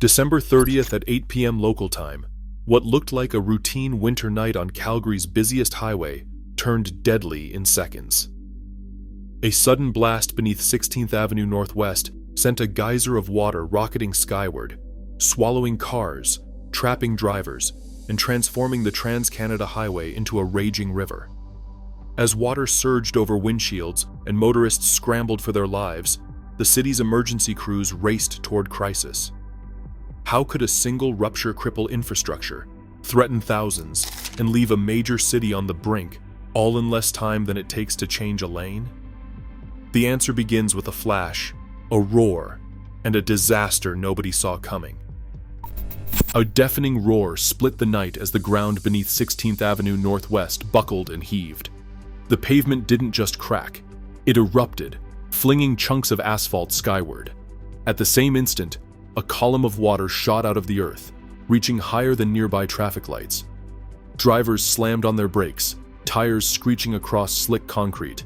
December 30th at 8 p.m. local time, what looked like a routine winter night on Calgary's busiest highway turned deadly in seconds. A sudden blast beneath 16th Avenue Northwest sent a geyser of water rocketing skyward, swallowing cars, trapping drivers, and transforming the Trans-Canada Highway into a raging river. As water surged over windshields and motorists scrambled for their lives, the city's emergency crews raced toward crisis. How could a single rupture cripple infrastructure, threaten thousands, and leave a major city on the brink, all in less time than it takes to change a lane? The answer begins with a flash, a roar, and a disaster nobody saw coming. A deafening roar split the night as the ground beneath 16th Avenue Northwest buckled and heaved. The pavement didn't just crack, it erupted, flinging chunks of asphalt skyward. At the same instant, a column of water shot out of the earth, reaching higher than nearby traffic lights. Drivers slammed on their brakes, tires screeching across slick concrete,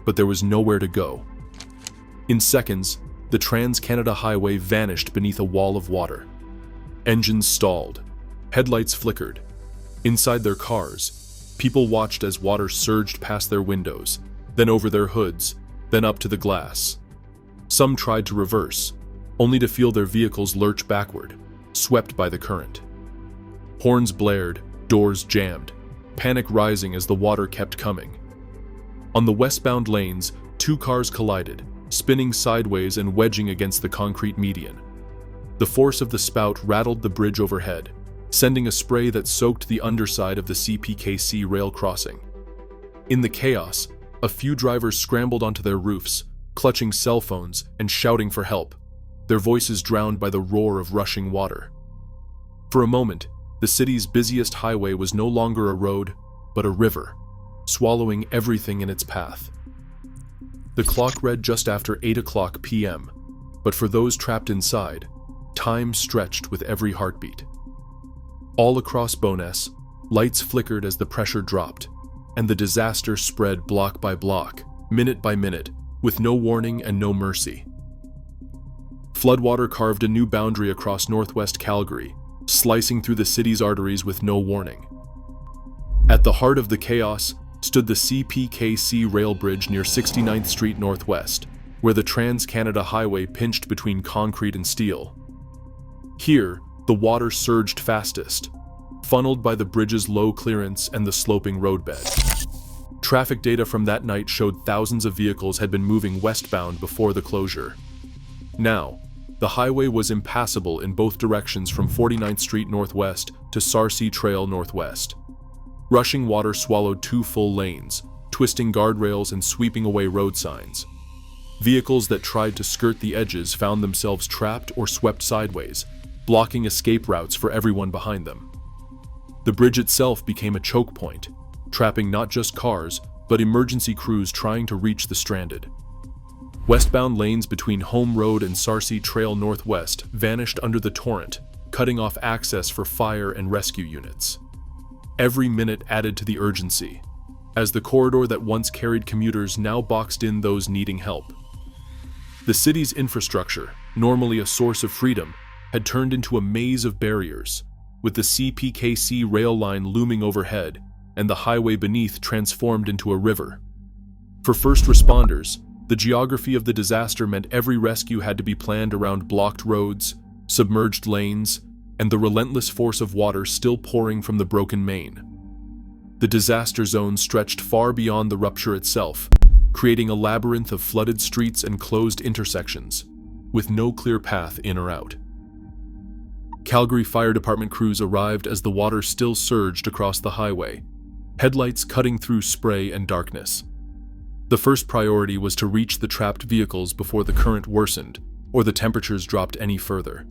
but there was nowhere to go. In seconds, the Trans-Canada Highway vanished beneath a wall of water. Engines stalled, headlights flickered. Inside their cars, people watched as water surged past their windows, then over their hoods, then up to the glass. Some tried to reverse, only to feel their vehicles lurch backward, swept by the current. Horns blared, doors jammed, panic rising as the water kept coming. On the westbound lanes, two cars collided, spinning sideways and wedging against the concrete median. The force of the spout rattled the bridge overhead, sending a spray that soaked the underside of the CPKC rail crossing. In the chaos, a few drivers scrambled onto their roofs, clutching cell phones and shouting for help, their voices drowned by the roar of rushing water. For a moment, the city's busiest highway was no longer a road, but a river, swallowing everything in its path. The clock read just after 8 o'clock p.m., but for those trapped inside, time stretched with every heartbeat. All across Bowness, lights flickered as the pressure dropped, and the disaster spread block by block, minute by minute, with no warning and no mercy. Floodwater carved a new boundary across northwest Calgary, slicing through the city's arteries with no warning. At the heart of the chaos stood the CPKC rail bridge near 69th Street Northwest, where the Trans-Canada Highway pinched between concrete and steel. Here, the water surged fastest, funneled by the bridge's low clearance and the sloping roadbed. Traffic data from that night showed thousands of vehicles had been moving westbound before the closure. Now, the highway was impassable in both directions from 49th Street Northwest to Sarcee Trail Northwest. Rushing water swallowed two full lanes, twisting guardrails and sweeping away road signs. Vehicles that tried to skirt the edges found themselves trapped or swept sideways, blocking escape routes for everyone behind them. The bridge itself became a choke point, trapping not just cars, but emergency crews trying to reach the stranded. Westbound lanes between Home Road and Sarcee Trail Northwest vanished under the torrent, cutting off access for fire and rescue units. Every minute added to the urgency, as the corridor that once carried commuters now boxed in those needing help. The city's infrastructure, normally a source of freedom, had turned into a maze of barriers, with the CPKC rail line looming overhead and the highway beneath transformed into a river. For first responders, the geography of the disaster meant every rescue had to be planned around blocked roads, submerged lanes, and the relentless force of water still pouring from the broken main. The disaster zone stretched far beyond the rupture itself, creating a labyrinth of flooded streets and closed intersections, with no clear path in or out. Calgary Fire Department crews arrived as the water still surged across the highway, headlights cutting through spray and darkness. The first priority was to reach the trapped vehicles before the current worsened or the temperatures dropped any further.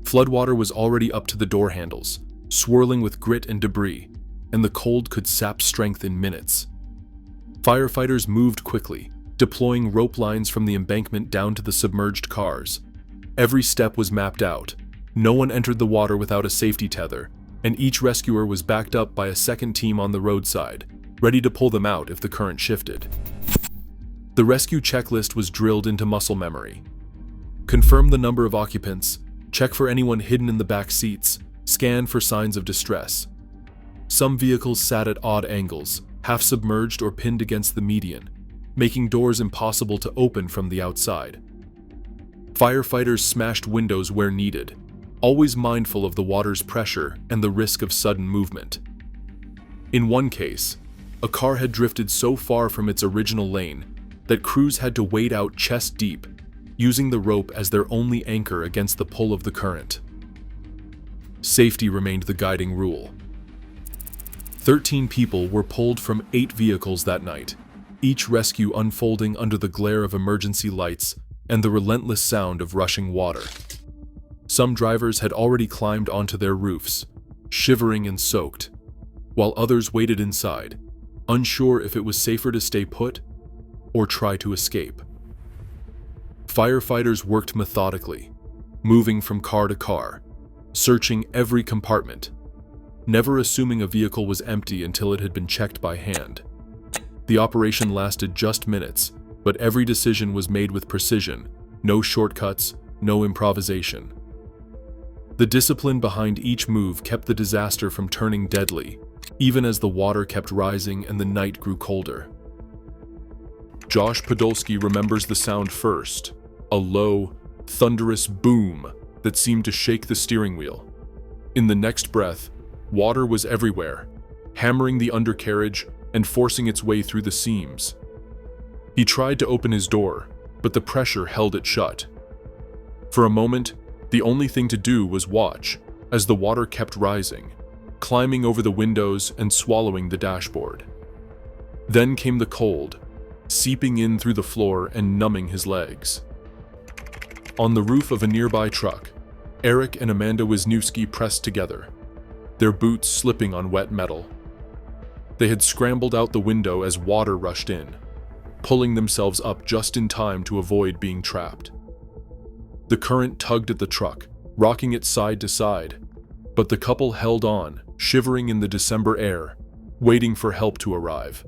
Floodwater was already up to the door handles, swirling with grit and debris, and the cold could sap strength in minutes. Firefighters moved quickly, deploying rope lines from the embankment down to the submerged cars. Every step was mapped out. No one entered the water without a safety tether, and each rescuer was backed up by a second team on the roadside, ready to pull them out if the current shifted. The rescue checklist was drilled into muscle memory. Confirm the number of occupants, Check for anyone hidden in the back seats. Scan for signs of distress. Some vehicles sat at odd angles, half submerged or pinned against the median, making doors impossible to open from the outside. Firefighters smashed windows where needed, always mindful of the water's pressure and the risk of sudden movement. In one case, a car had drifted so far from its original lane that crews had to wade out chest deep, using the rope as their only anchor against the pull of the current. Safety remained the guiding rule. 13 people were pulled from 8 vehicles that night, each rescue unfolding under the glare of emergency lights and the relentless sound of rushing water. Some drivers had already climbed onto their roofs, shivering and soaked, while others waited inside, unsure if it was safer to stay put or try to escape. Firefighters worked methodically, moving from car to car, searching every compartment, never assuming a vehicle was empty until it had been checked by hand. The operation lasted just minutes, but every decision was made with precision, no shortcuts, no improvisation. The discipline behind each move kept the disaster from turning deadly, even as the water kept rising and the night grew colder. Josh Podolsky remembers the sound first, a low, thunderous boom that seemed to shake the steering wheel. In the next breath, water was everywhere, hammering the undercarriage and forcing its way through the seams. He tried to open his door, but the pressure held it shut. For a moment, the only thing to do was watch as the water kept rising, climbing over the windows and swallowing the dashboard. Then came the cold, seeping in through the floor and numbing his legs. On the roof of a nearby truck, Eric and Amanda Wisniewski pressed together, their boots slipping on wet metal. They had scrambled out the window as water rushed in, pulling themselves up just in time to avoid being trapped. The current tugged at the truck, rocking it side to side, but the couple held on, shivering in the December air, waiting for help to arrive.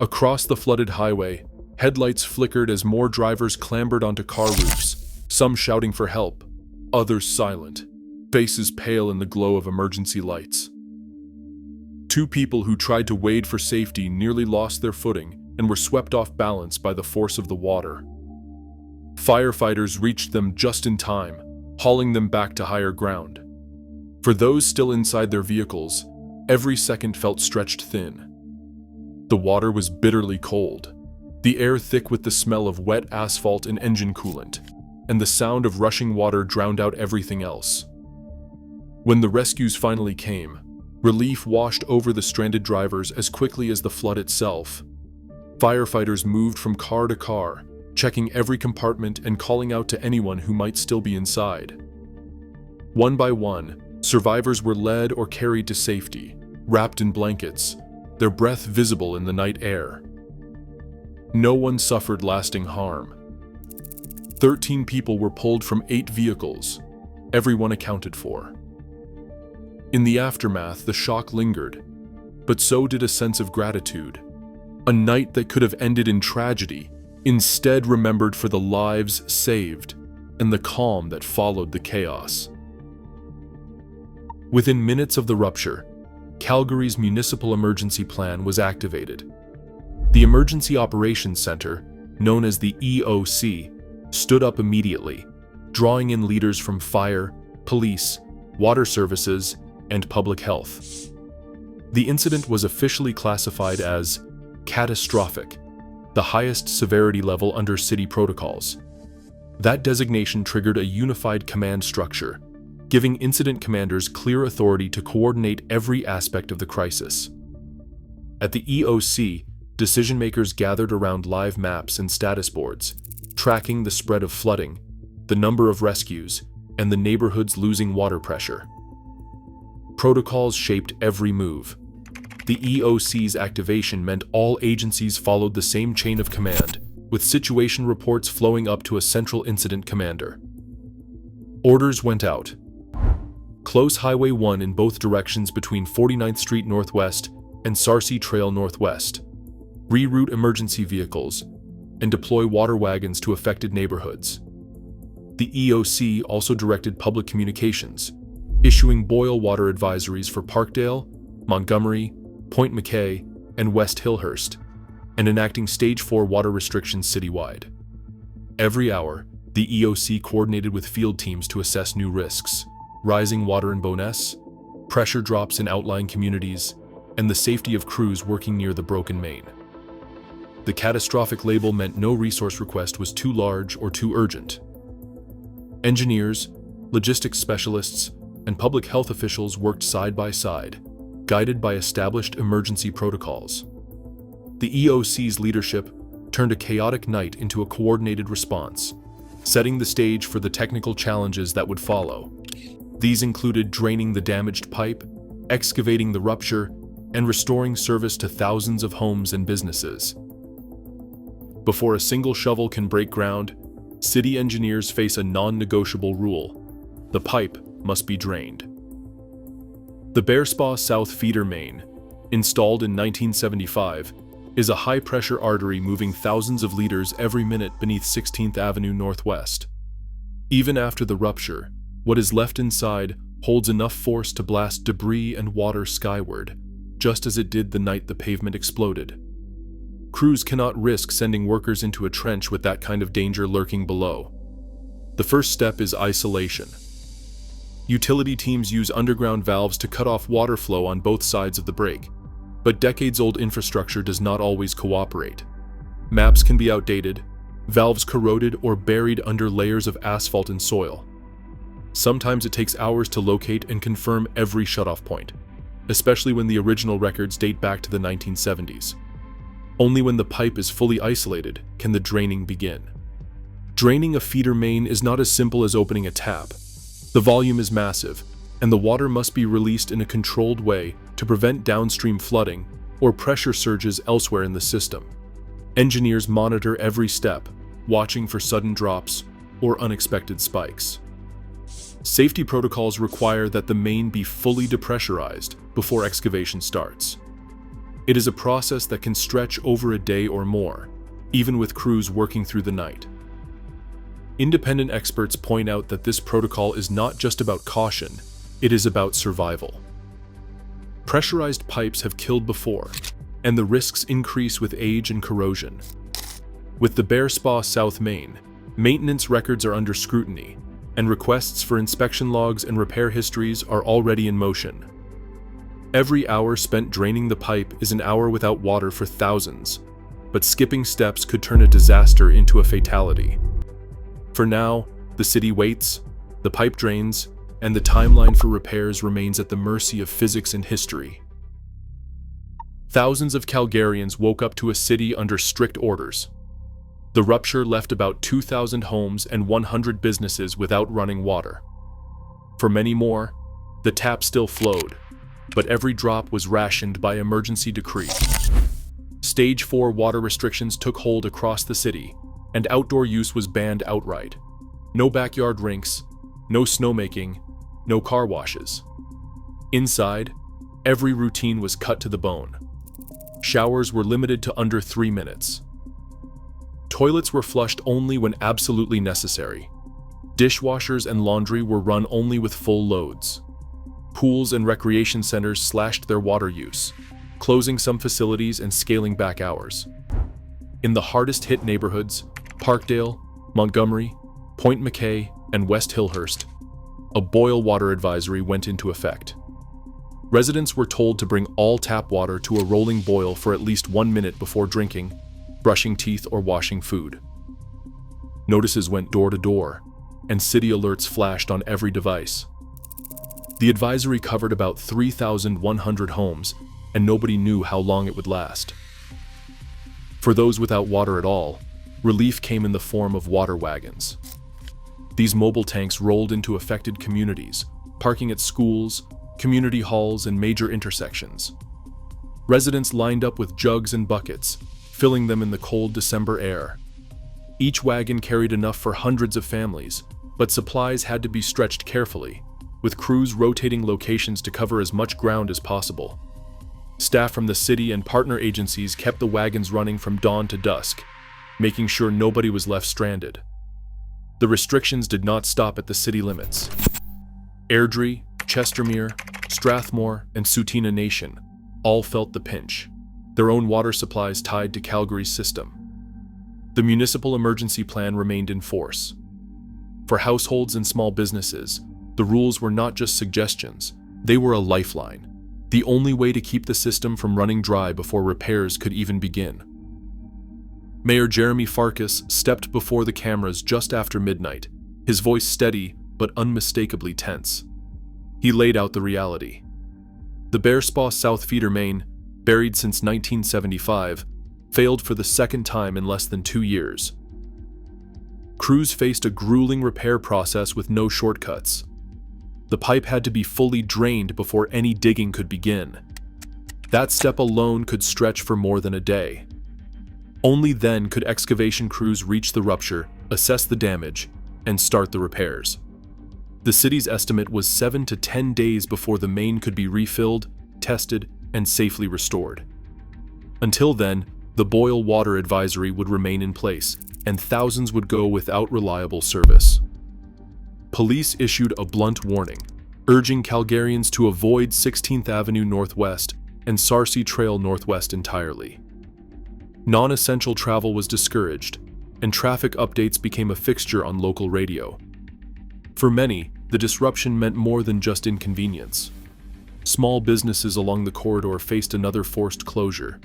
Across the flooded highway, headlights flickered as more drivers clambered onto car roofs, some shouting for help, others silent, faces pale in the glow of emergency lights. 2 people who tried to wade for safety nearly lost their footing and were swept off balance by the force of the water. Firefighters reached them just in time, hauling them back to higher ground. For those still inside their vehicles, every second felt stretched thin. The water was bitterly cold, the air thick with the smell of wet asphalt and engine coolant, and the sound of rushing water drowned out everything else. When the rescues finally came, relief washed over the stranded drivers as quickly as the flood itself. Firefighters moved from car to car, checking every compartment and calling out to anyone who might still be inside. One by one, survivors were led or carried to safety, wrapped in blankets, their breath visible in the night air. No one suffered lasting harm. 13 people were pulled from 8 vehicles, everyone accounted for. In the aftermath, the shock lingered, but so did a sense of gratitude. A night that could have ended in tragedy, instead remembered for the lives saved and the calm that followed the chaos. Within minutes of the rupture, Calgary's municipal emergency plan was activated. The Emergency Operations Center, known as the EOC, stood up immediately, drawing in leaders from fire, police, water services, and public health. The incident was officially classified as catastrophic, the highest severity level under city protocols. That designation triggered a unified command structure, giving incident commanders clear authority to coordinate every aspect of the crisis. At the EOC, decision-makers gathered around live maps and status boards, tracking the spread of flooding, the number of rescues, and the neighborhoods losing water pressure. Protocols shaped every move. The EOC's activation meant all agencies followed the same chain of command, with situation reports flowing up to a central incident commander. Orders went out. Close Highway 1 in both directions between 49th Street Northwest and Sarcee Trail Northwest. Reroute emergency vehicles and deploy water wagons to affected neighborhoods. The EOC also directed public communications, issuing boil water advisories for Parkdale, Montgomery, Point McKay, and West Hillhurst, and enacting Stage 4 water restrictions citywide. Every hour, the EOC coordinated with field teams to assess new risks: rising water in bowness, pressure drops in outlying communities, and the safety of crews working near the broken main. The catastrophic label meant no resource request was too large or too urgent. Engineers, logistics specialists, and public health officials worked side by side, guided by established emergency protocols. The EOC's leadership turned a chaotic night into a coordinated response, setting the stage for the technical challenges that would follow. These included draining the damaged pipe, excavating the rupture, and restoring service to thousands of homes and businesses. Before a single shovel can break ground, city engineers face a non-negotiable rule: the pipe must be drained. The Bearspaw South Feeder Main, installed in 1975, is a high-pressure artery moving thousands of liters every minute beneath 16th Avenue Northwest. Even after the rupture, what is left inside holds enough force to blast debris and water skyward, just as it did the night the pavement exploded. Crews cannot risk sending workers into a trench with that kind of danger lurking below. The first step is isolation. Utility teams use underground valves to cut off water flow on both sides of the break, but decades-old infrastructure does not always cooperate. Maps can be outdated, valves corroded or buried under layers of asphalt and soil. Sometimes it takes hours to locate and confirm every shutoff point, especially when the original records date back to the 1970s. Only when the pipe is fully isolated can the draining begin. Draining a feeder main is not as simple as opening a tap. The volume is massive, and the water must be released in a controlled way to prevent downstream flooding or pressure surges elsewhere in the system. Engineers monitor every step, watching for sudden drops or unexpected spikes. Safety protocols require that the main be fully depressurized before excavation starts. It is a process that can stretch over a day or more, even with crews working through the night. Independent experts point out that this protocol is not just about caution, it is about survival. Pressurized pipes have killed before, and the risks increase with age and corrosion. With the Bearspaw South Main, maintenance records are under scrutiny, and requests for inspection logs and repair histories are already in motion. Every hour spent draining the pipe is an hour without water for thousands, but skipping steps could turn a disaster into a fatality. For now, the city waits, the pipe drains, and the timeline for repairs remains at the mercy of physics and history. Thousands of Calgarians woke up to a city under strict orders. The rupture left about 2,000 homes and 100 businesses without running water. For many more, the tap still flowed, but every drop was rationed by emergency decree. Stage 4 water restrictions took hold across the city, and outdoor use was banned outright. No backyard rinks, no snowmaking, no car washes. Inside, every routine was cut to the bone. Showers were limited to under 3 minutes. Toilets were flushed only when absolutely necessary. Dishwashers and laundry were run only with full loads. Pools and recreation centers slashed their water use, closing some facilities and scaling back hours. In the hardest-hit neighborhoods, Parkdale, Montgomery, Point McKay, and West Hillhurst, a boil water advisory went into effect. Residents were told to bring all tap water to a rolling boil for at least 1 minute before drinking, brushing teeth, or washing food. Notices went door to door, and city alerts flashed on every device. The advisory covered about 3,100 homes, and nobody knew how long it would last. For those without water at all, relief came in the form of water wagons. These mobile tanks rolled into affected communities, parking at schools, community halls, and major intersections. Residents lined up with jugs and buckets, filling them in the cold December air. Each wagon carried enough for hundreds of families, but supplies had to be stretched carefully, with crews rotating locations to cover as much ground as possible. Staff from the city and partner agencies kept the wagons running from dawn to dusk, making sure nobody was left stranded. The restrictions did not stop at the city limits. Airdrie, Chestermere, Strathmore, and Tsuut'ina Nation all felt the pinch, their own water supplies tied to Calgary's system. The municipal emergency plan remained in force. For households and small businesses, the rules were not just suggestions, they were a lifeline, the only way to keep the system from running dry before repairs could even begin. Mayor Jeremy Farkas stepped before the cameras just after midnight, his voice steady but unmistakably tense. He laid out the reality. The Bearspaw South Feeder main, buried since 1975, failed for the second time in less than 2 years. Crews faced a grueling repair process with no shortcuts. The pipe had to be fully drained before any digging could begin. That step alone could stretch for more than a day. Only then could excavation crews reach the rupture, assess the damage, and start the repairs. The city's estimate was 7 to 10 days before the main could be refilled, tested, and safely restored. Until then, the boil water advisory would remain in place, and thousands would go without reliable service. Police issued a blunt warning, urging Calgarians to avoid 16th Avenue Northwest and Sarcee Trail Northwest entirely. Non-essential travel was discouraged, and traffic updates became a fixture on local radio. For many, the disruption meant more than just inconvenience. Small businesses along the corridor faced another forced closure.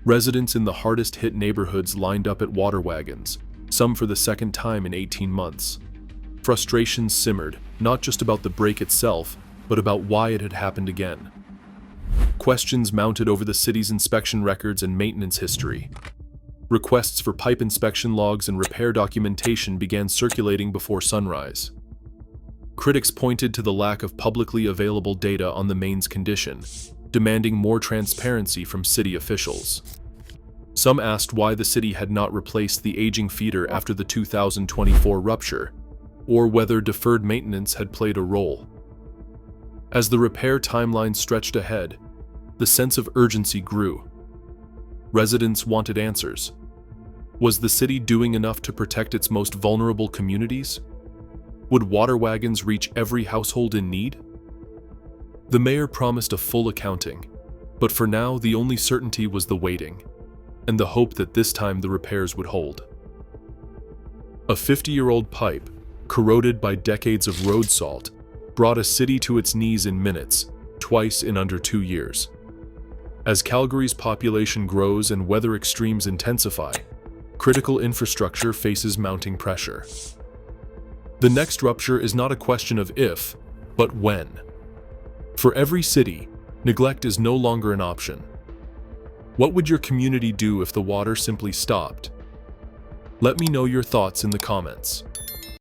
Residents in the hardest-hit neighborhoods lined up at water wagons, some for the second time in 18 months. Frustrations simmered, not just about the break itself, but about why it had happened again. Questions mounted over the city's inspection records and maintenance history. Requests for pipe inspection logs and repair documentation began circulating before sunrise. Critics pointed to the lack of publicly available data on the main's condition, demanding more transparency from city officials. Some asked why the city had not replaced the aging feeder after the 2024 rupture, or whether deferred maintenance had played a role. As the repair timeline stretched ahead, the sense of urgency grew. Residents wanted answers. Was the city doing enough to protect its most vulnerable communities? Would water wagons reach every household in need? The mayor promised a full accounting, but for now the only certainty was the waiting, and the hope that this time the repairs would hold. A 50-year-old pipe, corroded by decades of road salt, brought a city to its knees in minutes, twice in under 2 years. As Calgary's population grows and weather extremes intensify, critical infrastructure faces mounting pressure. The next rupture is not a question of if, but when. For every city, neglect is no longer an option. What would your community do if the water simply stopped? Let me know your thoughts in the comments.